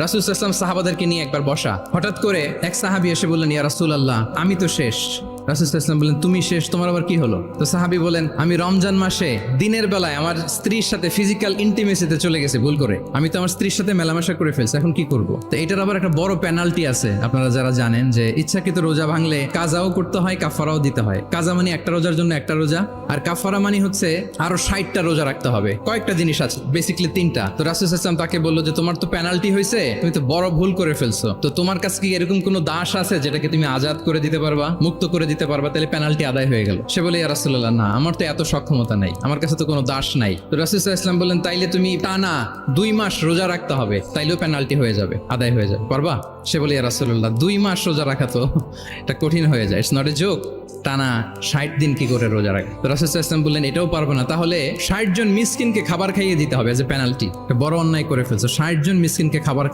রাসূল সাল্লাল্লাহু আলাইহি ওয়াসাল্লাম সাহাবাদেরকে নিয়ে একবার বসা, হঠাৎ করে এক সাহাবী এসে বললেন, ইয়া রাসূলুল্লাহ, আমি তো শেষ। রাসূল সাল্লাল্লাহু আলাইহি ওয়াসাল্লাম বললেন, তুমি শেষ, তোমার আবার কি হলো? তো সাহাবী বলেন, আমি রমজান মাসে দিনের বেলায় আমার স্ত্রীর সাথে ফিজিক্যাল ইন্টিমেসিতে চলে গেছি ভুল করে, আমি তো আমার স্ত্রীর সাথে মেলামেশা করে ফেলছি, এখন কি করব? তো এটার আবার একটা বড় পেনাল্টি আছে, আপনারা যারা জানেন যে ইচ্ছাকৃত রোজা ভাঙলে কাজাও করতে হয়, কাফারাও দিতে হয়। কাজা মানে একটা রোজার জন্য একটা রোজা, আর কাফারা মানে হচ্ছে আরো 60টা রোজা রাখতে হবে। কয়েকটা জিনিস আছে, বেসিক্যালি 3টা। তো রাসূল সাল্লাল্লাহু আলাইহি ওয়াসাল্লাম তাকে বললো যে তোমার তো পেনাল্টি হয়েছে, তুমি তো বড় ভুল করে ফেলছো, তো তোমার কাছে কি এরকম কোনো দাস আছে যেটাকে তুমি আজাদ করে দিতে পারবা, মুক্ত করে দিতে পারবা, তাহলে পেনাল্টি আদায় হয়ে গেল। সে বলে, ইয়া রাসূলুল্লাহ, না, আমার তো এত সক্ষমতা নাই, আমার কাছে তো কোনো দাস নাই। তো রাসূল সাল্লাল্লাহু আলাইহি ওয়াসাল্লাম বললেন, তাইলে তুমি টানা 2 মাস রোজা রাখতে হবে, তাইলেও পেনাল্টি হয়ে যাবে, আদায় হয়ে যাবে, পারবা? সে বলে, ইয়া রাসূলুল্লাহ, 2 মাস রোজা রাখা তো এটা কঠিন হয়ে যায়, ইটস নট এ জোক, টানা 60 দিন কি করে রোজা রাখে? তো রাসূল সাল্লাল্লাহু আলাইহি ওয়াসাল্লাম বললেন, এটাও পারবো না, তাহলে 60 জন মিসকিনকে খাবার খাইয়ে দিতে হবে এজ এ পেনাল্টি, বড় অন্যায় করে ফেলছো, 60 জন মিসকিনকে খাবার